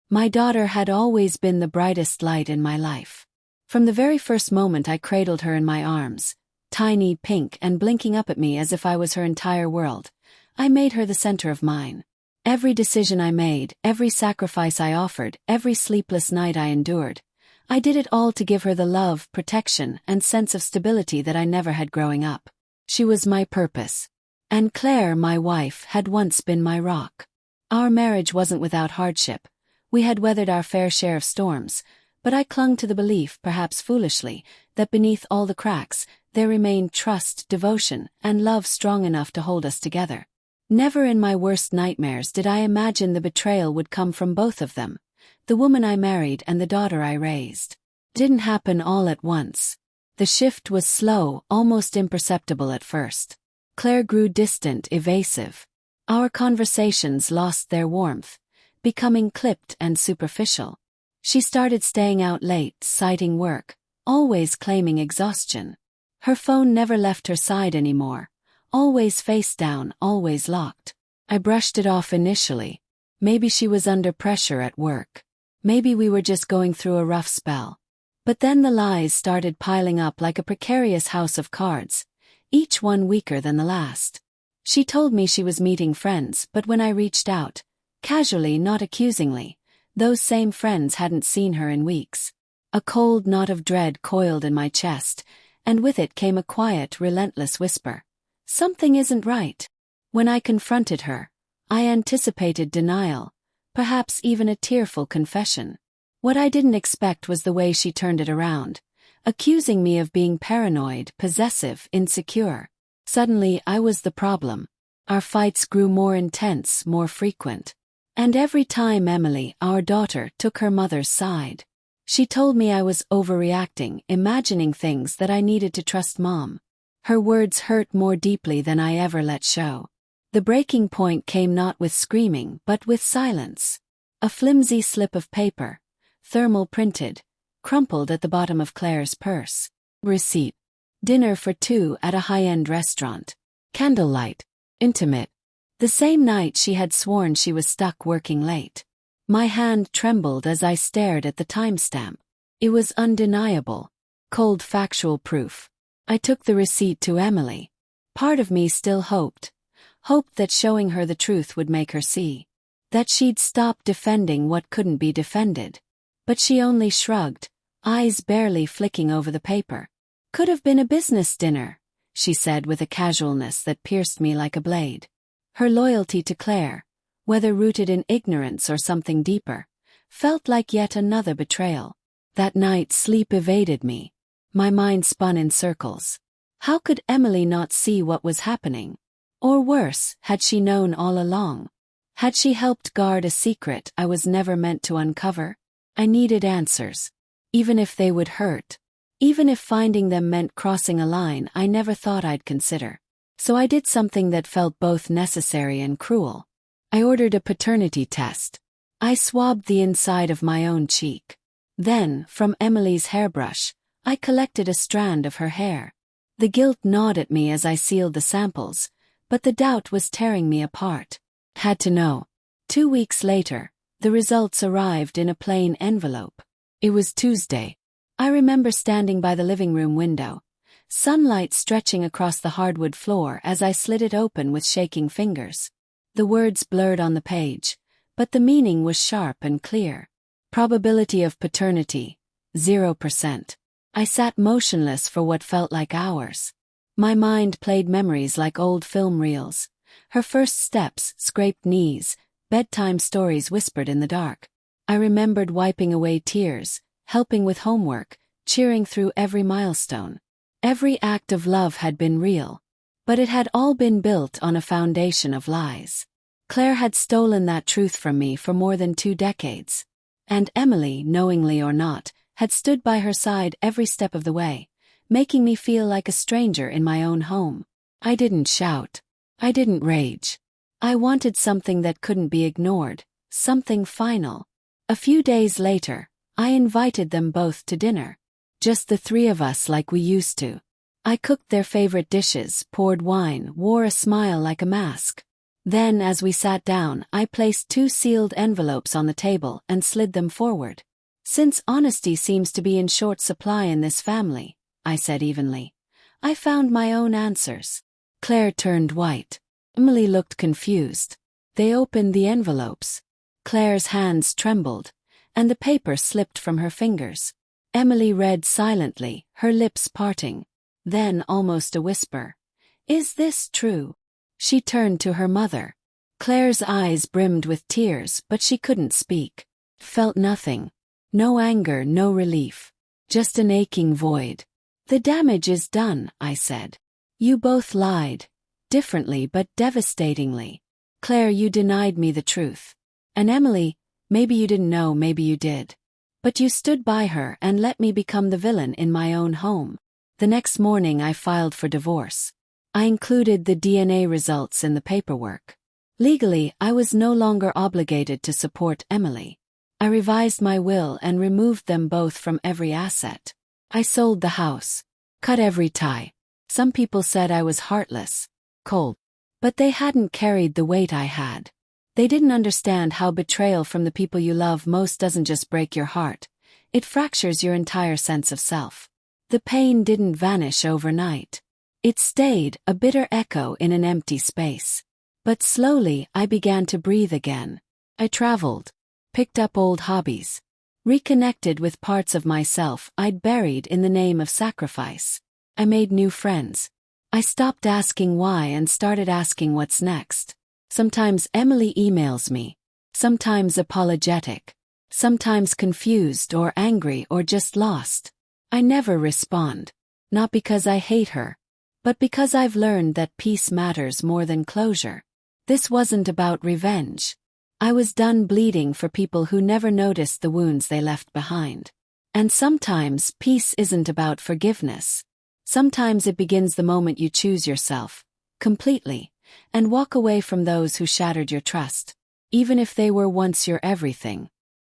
My daughter had always been the brightest light in my life. From the very first moment I cradled her in my arms, tiny, pink, and blinking up at me as if I was her entire world, I made her the center of mine. Every decision I made, every sacrifice I offered, every sleepless night I endured, I did it all to give her the love, protection, and sense of stability that I never had growing up. She was my purpose. And Claire, my wife, had once been my rock. Our marriage wasn't without hardship. We had weathered our fair share of storms, but I clung to the belief, perhaps foolishly, that beneath all the cracks, there remained trust, devotion, and love strong enough to hold us together. Never in my worst nightmares did I imagine the betrayal would come from both of them, the woman I married and the daughter I raised. It didn't happen all at once. The shift was slow, almost imperceptible at first. Claire grew distant, evasive. Our conversations lost their warmth, becoming clipped and superficial. She started staying out late, citing work, always claiming exhaustion. Her phone never left her side anymore, always face down, always locked. I brushed it off initially. Maybe she was under pressure at work. Maybe we were just going through a rough spell. But then the lies started piling up like a precarious house of cards, each one weaker than the last. She told me she was meeting friends, but when I reached out, casually, not accusingly, those same friends hadn't seen her in weeks. A cold knot of dread coiled in my chest, and with it came a quiet, relentless whisper. Something isn't right. When I confronted her, I anticipated denial, perhaps even a tearful confession. What I didn't expect was the way she turned it around, accusing me of being paranoid, possessive, insecure. Suddenly I was the problem. Our fights grew more intense, more frequent. And every time Emily, our daughter, took her mother's side, she told me I was overreacting, imagining things that I needed to trust Mom. Her words hurt more deeply than I ever let show. The breaking point came not with screaming, but with silence. A flimsy slip of paper, thermal printed, crumpled at the bottom of Claire's purse. Receipt. Dinner for two at a high-end restaurant. Candlelight. Intimate. The same night she had sworn she was stuck working late. My hand trembled as I stared at the timestamp. It was undeniable. Cold factual proof. I took the receipt to Emily. Part of me still hoped that showing her the truth would make her see. That she'd stop defending what couldn't be defended. But she only shrugged, eyes barely flicking over the paper. Could have been a business dinner, she said with a casualness that pierced me like a blade. Her loyalty to Claire, whether rooted in ignorance or something deeper, felt like yet another betrayal. That night sleep evaded me. My mind spun in circles. How could Emily not see what was happening? Or worse, had she known all along? Had she helped guard a secret I was never meant to uncover? I needed answers. Even if they would hurt. Even if finding them meant crossing a line I never thought I'd consider. So I did something that felt both necessary and cruel. I ordered a paternity test. I swabbed the inside of my own cheek. Then, from Emily's hairbrush, I collected a strand of her hair. The guilt gnawed at me as I sealed the samples, but the doubt was tearing me apart. Had to know. 2 weeks later, the results arrived in a plain envelope. It was Tuesday. I remember standing by the living room window, sunlight stretching across the hardwood floor as I slid it open with shaking fingers. The words blurred on the page, but the meaning was sharp and clear. Probability of paternity, 0%. I sat motionless for what felt like hours. My mind played memories like old film reels. Her first steps, scraped knees, bedtime stories whispered in the dark. I remembered wiping away tears, helping with homework, cheering through every milestone. Every act of love had been real, but it had all been built on a foundation of lies. Claire had stolen that truth from me for more than 2 decades. And Emily, knowingly or not, had stood by her side every step of the way, making me feel like a stranger in my own home. I didn't shout. I didn't rage. I wanted something that couldn't be ignored, something final. A few days later, I invited them both to dinner. Just the 3 of us like we used to. I cooked their favorite dishes, poured wine, wore a smile like a mask. Then, as we sat down, I placed 2 sealed envelopes on the table and slid them forward. Since honesty seems to be in short supply in this family, I said evenly, I found my own answers. Claire turned white. Emily looked confused. They opened the envelopes. Claire's hands trembled, and the paper slipped from her fingers. Emily read silently, her lips parting. Then, almost a whisper, "Is this true?" She turned to her mother. Claire's eyes brimmed with tears, but she couldn't speak. Felt nothing. No anger, no relief. Just an aching void. "The damage is done," I said. "You both lied. Differently but devastatingly. Claire, you denied me the truth. And Emily, maybe you didn't know, maybe you did. But you stood by her and let me become the villain in my own home." The next morning I filed for divorce. I included the DNA results in the paperwork. Legally, I was no longer obligated to support Emily. I revised my will and removed them both from every asset. I sold the house. Cut every tie. Some people said I was heartless, cold. But they hadn't carried the weight I had. They didn't understand how betrayal from the people you love most doesn't just break your heart. It fractures your entire sense of self. The pain didn't vanish overnight. It stayed, a bitter echo in an empty space. But slowly, I began to breathe again. I traveled, picked up old hobbies, reconnected with parts of myself I'd buried in the name of sacrifice. I made new friends. I stopped asking why and started asking what's next. Sometimes Emily emails me. Sometimes apologetic. Sometimes confused or angry or just lost. I never respond. Not because I hate her, but because I've learned that peace matters more than closure. This wasn't about revenge. I was done bleeding for people who never noticed the wounds they left behind. And sometimes peace isn't about forgiveness. Sometimes it begins the moment you choose yourself, completely, and walk away from those who shattered your trust, even if they were once your everything.